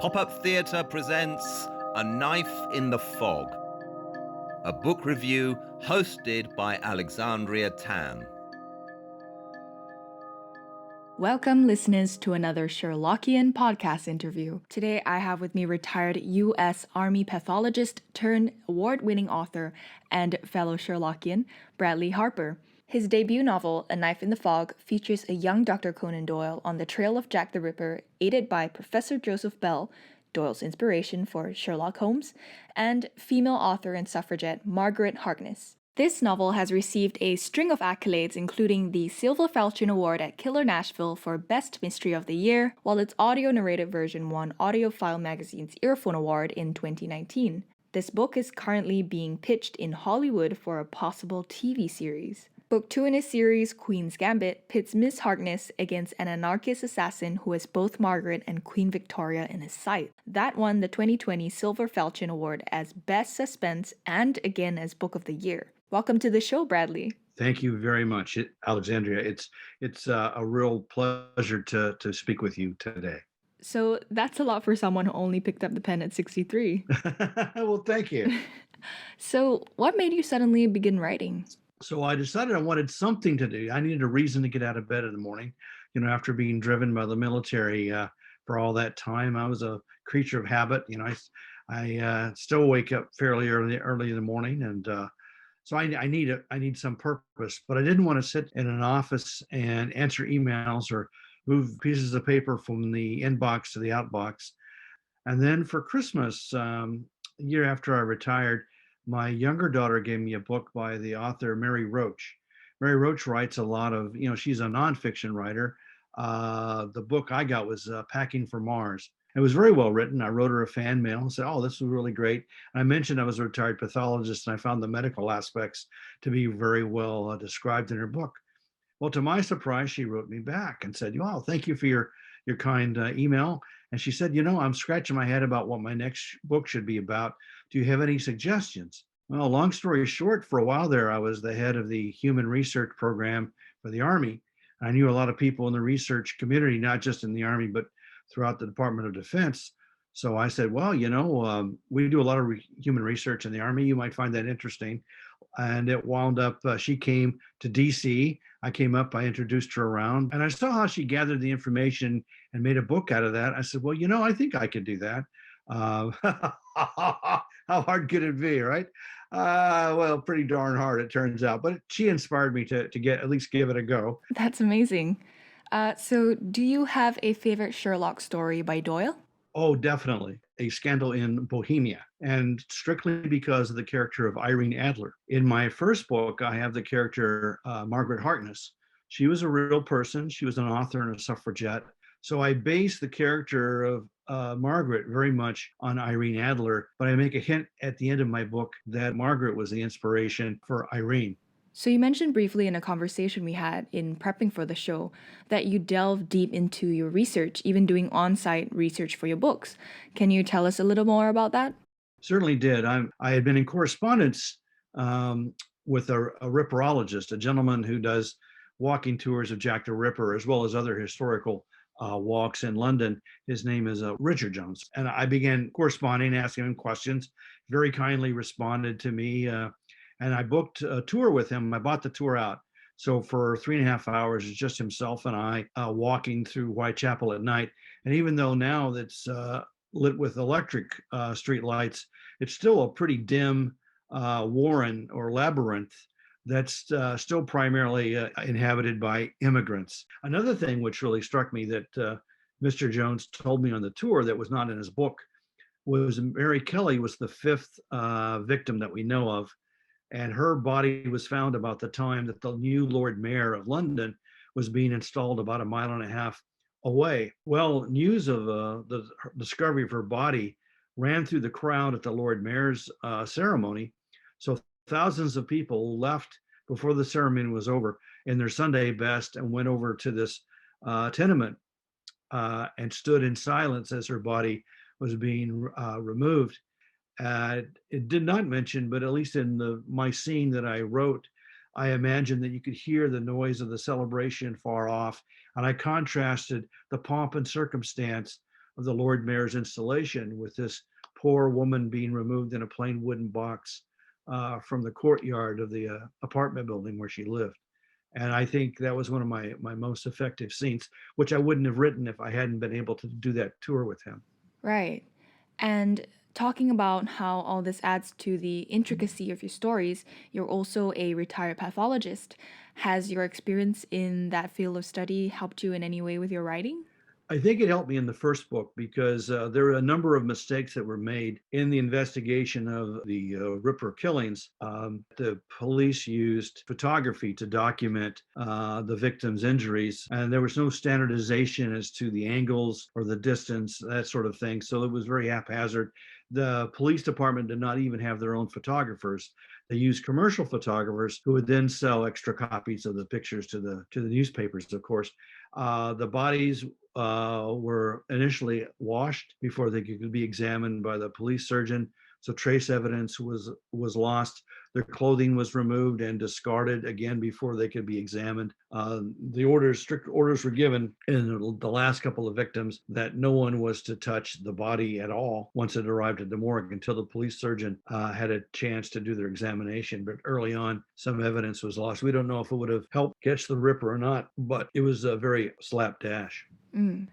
Pop-Up Theatre presents A Knife in the Fog, a book review hosted by Alexandria Tan. Welcome, listeners, to another Sherlockian podcast interview. Today, I have with me retired U.S. Army pathologist turned award-winning author and fellow Sherlockian, Bradley Harper. His debut novel, A Knife in the Fog, features a young Dr. Conan Doyle on the trail of Jack the Ripper, aided by Professor Joseph Bell, Doyle's inspiration for Sherlock Holmes, and female author and suffragette Margaret Harkness. This novel has received a string of accolades, including the Silver Falchion Award at Killer Nashville for Best Mystery of the Year, while its audio narrated version won AudioFile Magazine's Earphone Award in 2019. This book is currently being pitched in Hollywood for a possible TV series. Book 2 in his series, Queen's Gambit, pits Miss Harkness against an anarchist assassin who has both Margaret and Queen Victoria in his sight. That won the 2020 Silver Falchion Award as Best Suspense and again as Book of the Year. Welcome to the show, Bradley. Thank you very much, Alexandria. It's a real pleasure to speak with you today. So that's a lot for someone who only picked up the pen at 63. Well, thank you. So what made you suddenly begin writing? So I decided I wanted something to do. I needed a reason to get out of bed in the morning. You know, after being driven by the military for all that time, I was a creature of habit. You know, I still wake up fairly early in the morning, and so I need some purpose. But I didn't want to sit in an office and answer emails or move pieces of paper from the inbox to the outbox. And then for Christmas, a year after I retired, my younger daughter gave me a book by the author Mary Roach. Mary Roach writes a lot of, she's a nonfiction writer. The book I got was Packing for Mars. It was very well written. I wrote her a fan mail and said, "Oh, this was really great." And I mentioned I was a retired pathologist, and I found the medical aspects to be very well described in her book. Well, to my surprise, she wrote me back and said, "Wow, thank you for your kind email." And she said, "I'm scratching my head about what my next book should be about. Do you have any suggestions?" Well, long story short, for a while there, I was the head of the human research program for the Army. I knew a lot of people in the research community, not just in the Army, but throughout the Department of Defense. So I said, "Well, we do a lot of human research in the Army. You might find that interesting." And it wound up, she came to DC. I came up, I introduced her around, and I saw how she gathered the information and made a book out of that. I said, "Well, I think I could do that." How hard could it be, right? Well, pretty darn hard, it turns out. But she inspired me to at least give it a go. That's amazing. So do you have a favorite Sherlock story by Doyle? Oh, definitely. A Scandal in Bohemia, and strictly because of the character of Irene Adler. In my first book, I have the character Margaret Harkness. She was a real person. She was an author and a suffragette. So I base the character of Margaret very much on Irene Adler, but I make a hint at the end of my book that Margaret was the inspiration for Irene. So you mentioned briefly in a conversation we had in prepping for the show that you delve deep into your research, even doing on-site research for your books. Can you tell us a little more about that? Certainly did. I had been in correspondence with a ripperologist, a gentleman who does walking tours of Jack the Ripper, as well as other historical walks in London. His name is Richard Jones. And I began corresponding, asking him questions. Very kindly responded to me. And I booked a tour with him. I bought the tour out. So for 3.5 hours, it's just himself and I walking through Whitechapel at night. And even though now that's lit with electric street lights, it's still a pretty dim warren or labyrinth that's still primarily inhabited by immigrants. Another thing which really struck me that Mr. Jones told me on the tour that was not in his book was Mary Kelly was the fifth victim that we know of. And her body was found about the time that the new Lord Mayor of London was being installed about 1.5 miles away. Well, news of the discovery of her body ran through the crowd at the Lord Mayor's ceremony. So thousands of people left before the ceremony was over in their Sunday best and went over to this tenement and stood in silence as her body was being removed. It did not mention, but at least in my scene that I wrote, I imagined that you could hear the noise of the celebration far off. And I contrasted the pomp and circumstance of the Lord Mayor's installation, with this poor woman being removed in a plain wooden box from the courtyard of the apartment building where she lived. And I think that was one of my most effective scenes, which I wouldn't have written if I hadn't been able to do that tour with him. Right. And talking about how all this adds to the intricacy of your stories, you're also a retired pathologist. Has your experience in that field of study helped you in any way with your writing? I think it helped me in the first book because there were a number of mistakes that were made in the investigation of the Ripper killings. The police used photography to document the victims' injuries, and there was no standardization as to the angles or the distance, that sort of thing. So it was very haphazard. The police department did not even have their own photographers. They used commercial photographers who would then sell extra copies of the pictures to the newspapers, of course. The bodies were initially washed before they could be examined by the police surgeon. So trace evidence was lost. Their clothing was removed and discarded again before they could be examined. Strict orders were given in the last couple of victims that no one was to touch the body at all once it arrived at the morgue until the police surgeon had a chance to do their examination. But early on, some evidence was lost. We don't know if it would have helped catch the Ripper or not, but it was a very slapdash.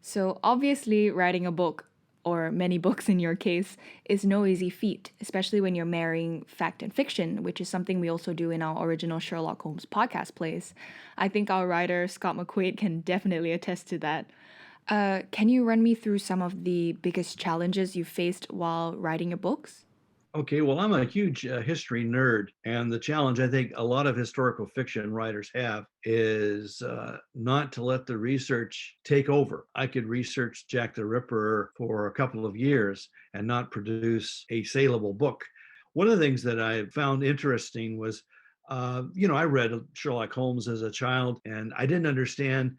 So, obviously, writing a book, or many books in your case, is no easy feat, especially when you're marrying fact and fiction, which is something we also do in our original Sherlock Holmes podcast plays. I think our writer, Scott McQuaid, can definitely attest to that. Can you run me through some of the biggest challenges you faced while writing your books? Okay, well, I'm a huge history nerd, and the challenge I think a lot of historical fiction writers have is not to let the research take over. I could research Jack the Ripper for a couple of years and not produce a saleable book. One of the things that I found interesting was, I read Sherlock Holmes as a child, and I didn't understand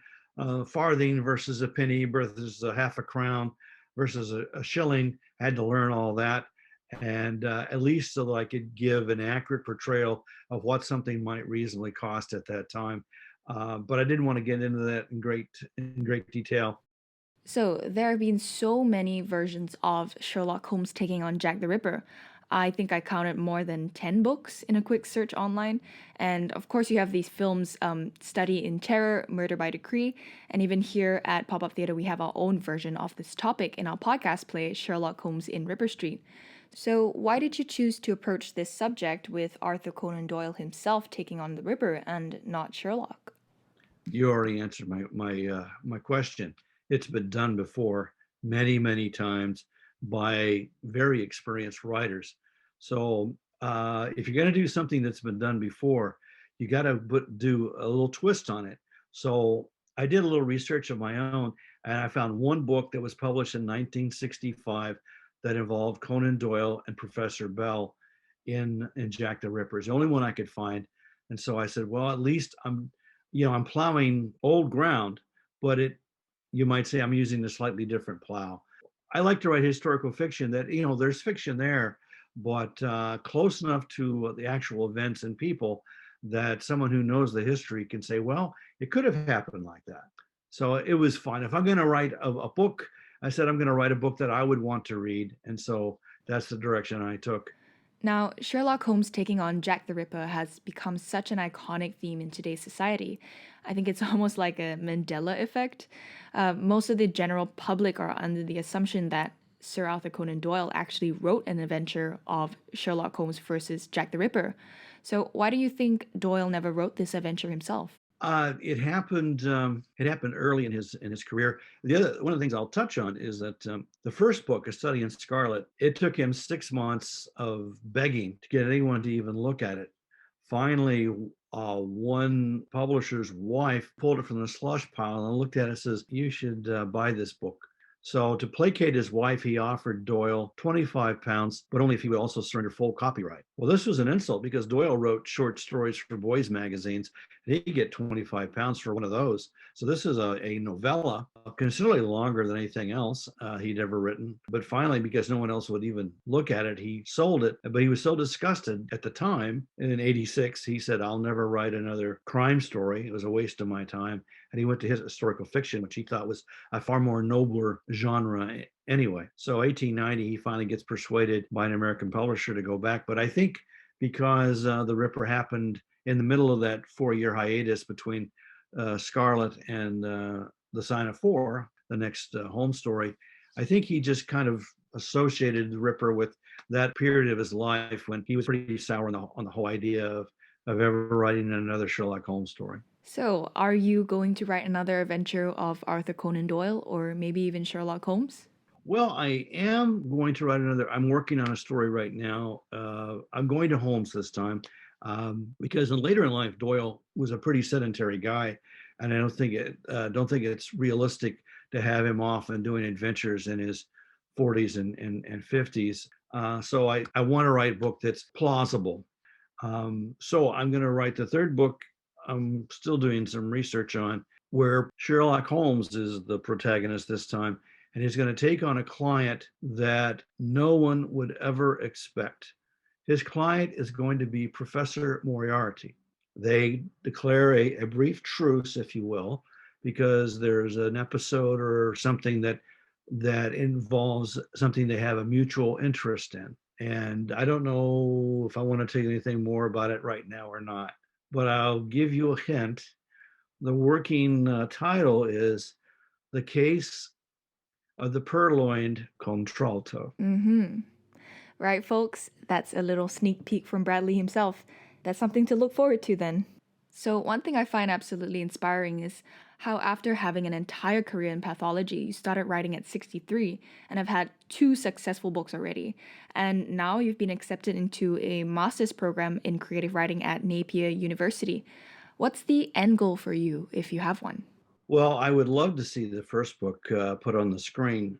farthing versus a penny versus a half a crown versus a shilling. I had to learn all that, and at least so that I could give an accurate portrayal of what something might reasonably cost at that time. But I didn't want to get into that in great detail. So, there have been so many versions of Sherlock Holmes taking on Jack the Ripper. I think I counted more than 10 books in a quick search online. And of course, you have these films, Study in Terror, Murder by Decree. And even here at Pop Up Theater, we have our own version of this topic in our podcast play, Sherlock Holmes in Ripper Street. So, why did you choose to approach this subject with Arthur Conan Doyle himself taking on the Ripper and not Sherlock? You already answered my question. It's been done before many, many times by very experienced writers. So if you're going to do something that's been done before, you got to do a little twist on it. So I did a little research of my own, and I found one book that was published in 1965 that involved Conan Doyle and Professor Bell in Jack the Ripper. It's the only one I could find. And so I said, well, at least I'm plowing old ground, but you might say I'm using a slightly different plow. I like to write historical fiction that, there's fiction there, but close enough to the actual events and people that someone who knows the history can say, well, it could have happened like that. So it was fun. If I'm going to write a book, I said I'm going to write a book that I would want to read. And so that's the direction I took. Now, Sherlock Holmes taking on Jack the Ripper has become such an iconic theme in today's society. I think it's almost like a Mandela effect. Most of the general public are under the assumption that Sir Arthur Conan Doyle actually wrote an adventure of Sherlock Holmes versus Jack the Ripper. So, why do you think Doyle never wrote this adventure himself? It happened. It happened early in his career. One of the things I'll touch on is that the first book, A Study in Scarlet, it took him 6 months of begging to get anyone to even look at it. Finally, one publisher's wife pulled it from the slush pile and looked at it and says, "You should buy this book." So to placate his wife, he offered Doyle £25, but only if he would also surrender full copyright. Well, this was an insult because Doyle wrote short stories for boys' magazines, and he'd get 25 pounds for one of those. So this is a novella, considerably longer than anything else he'd ever written. But finally, because no one else would even look at it, he sold it. But he was so disgusted at the time, in '86, he said, "I'll never write another crime story. It was a waste of my time." And he went to his historical fiction, which he thought was a far more nobler genre anyway. So 1890, he finally gets persuaded by an American publisher to go back. But I think because the Ripper happened in the middle of that 4-year hiatus between Scarlet and The Sign of Four, the next home story, I think he just kind of associated the Ripper with that period of his life when he was pretty sour on the whole idea of ever writing another Sherlock Holmes story. So, are you going to write another adventure of Arthur Conan Doyle or maybe even Sherlock Holmes? Well, I am going to write another. I'm working on a story right now. I'm going to Holmes this time because later in life, Doyle was a pretty sedentary guy, and I don't think it's realistic to have him off and doing adventures in his 40s and 50s. So I want to write a book that's plausible. So I'm going to write the third book. I'm still doing some research on where Sherlock Holmes is the protagonist this time, and he's going to take on a client that no one would ever expect. His client is going to be Professor Moriarty. They declare a brief truce, if you will, because there's an episode or something that involves something they have a mutual interest in. And I don't know if I want to tell you anything more about it right now or not, but I'll give you a hint. The working title is The Case of the Purloined Contralto. Mm-hmm. Right, folks? That's a little sneak peek from Bradley himself. That's something to look forward to then. So, one thing I find absolutely inspiring is how, after having an entire career in pathology, you started writing at 63 and have had two successful books already. And now you've been accepted into a master's program in creative writing at Napier University. What's the end goal for you if you have one? Well, I would love to see the first book put on the screen.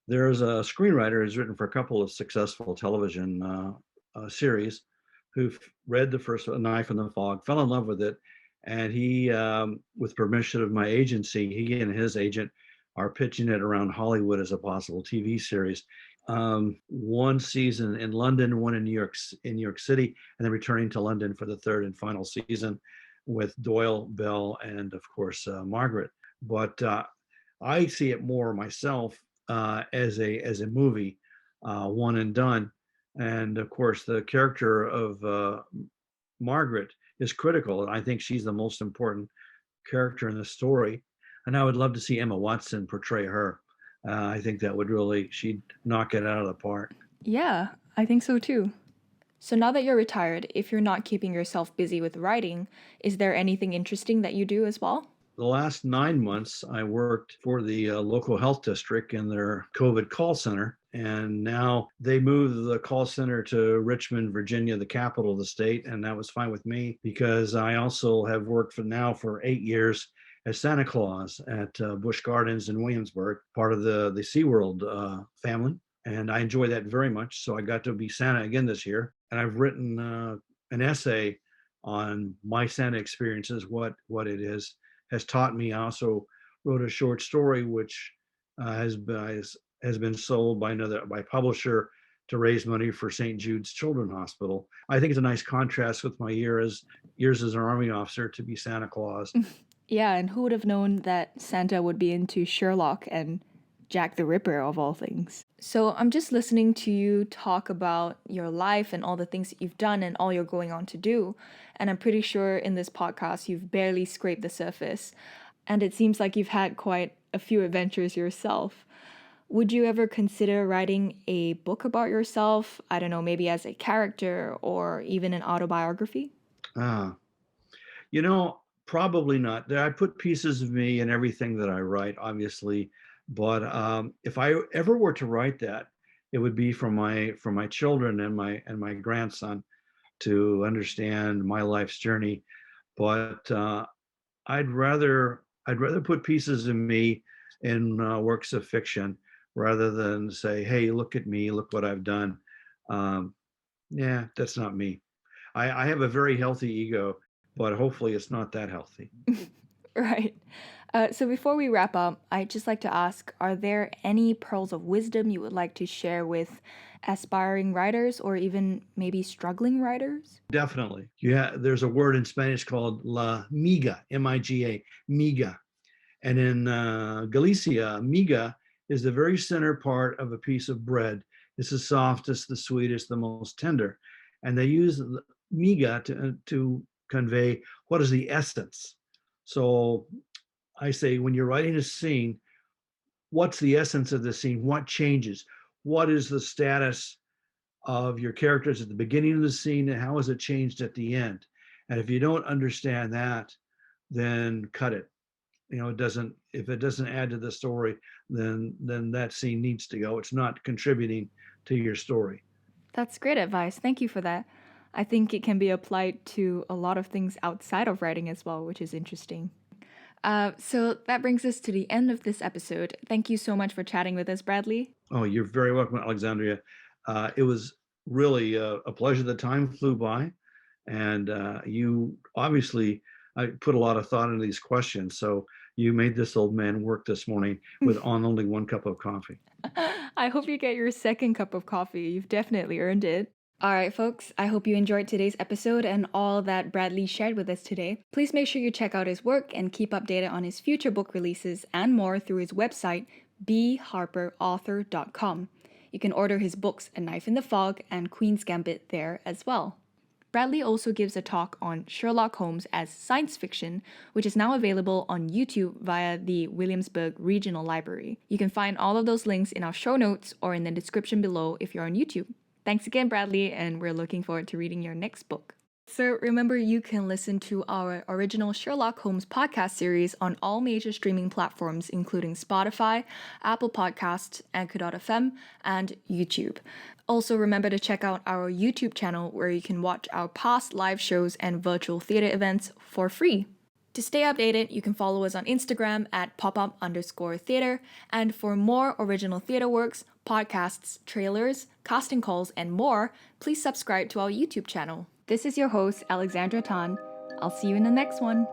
There's a screenwriter who's written for a couple of successful television series who read the first A Knife in the Fog, fell in love with it, and he, with permission of my agency, he and his agent are pitching it around Hollywood as a possible TV series. One season in London, one in New York City, and then returning to London for the third and final season with Doyle, Bell, and of course Margaret. But I see it more myself as a movie, one and done. And of course, the character of Margaret is critical. I think she's the most important character in the story, and I would love to see Emma Watson portray her. I think that would really she'd knock it out of the park. Yeah, I think so too. So now that you're retired, if you're not keeping yourself busy with writing, is there anything interesting that you do as well? The last 9 months, I worked for the local health district in their COVID call center. And now they moved the call center to Richmond, Virginia, the capital of the state. And that was fine with me because I also have worked for 8 years as Santa Claus at Busch Gardens in Williamsburg, part of the SeaWorld family. And I enjoy that very much. So I got to be Santa again this year. And I've written an essay on my Santa experiences, what it is has taught me. I also wrote a short story which has been sold by by publisher to raise money for St. Jude's Children's Hospital. I think it's a nice contrast with my years as an Army officer to be Santa Claus. Yeah, and who would have known that Santa would be into Sherlock and Jack the Ripper of all things? So I'm just listening to you talk about your life and all the things that you've done and all you're going on to do. And I'm pretty sure in this podcast you've barely scraped the surface. And it seems like you've had quite a few adventures yourself. Would you ever consider writing a book about yourself? I don't know, maybe as a character or even an autobiography? Ah, you know, probably not. I put pieces of me in everything that I write, obviously, but if I ever were to write that, it would be for my children and my grandson to understand my life's journey. But I'd rather put pieces of me in works of fiction rather than say, "Hey, look at me, look what I've done." Um, Yeah, that's not me. I have a very healthy ego, but hopefully it's not that healthy. Right. So before we wrap up, I'd just like to ask, are there any pearls of wisdom you would like to share with aspiring writers or even maybe struggling writers? Definitely. Yeah, there's a word in Spanish called la miga, M-I-G-A, miga. And in Galicia, miga is the very center part of a piece of bread. It's the softest, the sweetest, the most tender. And they use miga to convey what is the essence. So I say, when you're writing a scene, what's the essence of the scene? What changes? What is the status of your characters at the beginning of the scene, and how has it changed at the end? And if you don't understand that, then cut it. It doesn't, if it doesn't add to the story, then that scene needs to go. It's not contributing to your story. That's great advice. Thank you for that. I think it can be applied to a lot of things outside of writing as well, which is interesting. So that brings us to the end of this episode. Thank you so much for chatting with us, Bradley. Oh, you're very welcome, Alexandria. It was really a pleasure. The time flew by, and you obviously, I put a lot of thought into these questions. So you made this old man work this morning with on only one cup of coffee. I hope you get your second cup of coffee. You've definitely earned it. All right, folks, I hope you enjoyed today's episode and all that Bradley shared with us today. Please make sure you check out his work and keep updated on his future book releases and more through his website, bharperauthor.com. You can order his books A Knife in the Fog and Queen's Gambit there as well. Bradley also gives a talk on Sherlock Holmes as science fiction, which is now available on YouTube via the Williamsburg Regional Library. You can find all of those links in our show notes or in the description below if you're on YouTube. Thanks again, Bradley, and we're looking forward to reading your next book. So remember, you can listen to our original Sherlock Holmes podcast series on all major streaming platforms, including Spotify, Apple Podcasts, Anchor.fm, and YouTube. Also, remember to check out our YouTube channel where you can watch our past live shows and virtual theater events for free. To stay updated, you can follow us on Instagram at popup_theater. And for more original theater works, podcasts, trailers, casting calls, and more, please subscribe to our YouTube channel. This is your host, Alexandria Tan. I'll see you in the next one.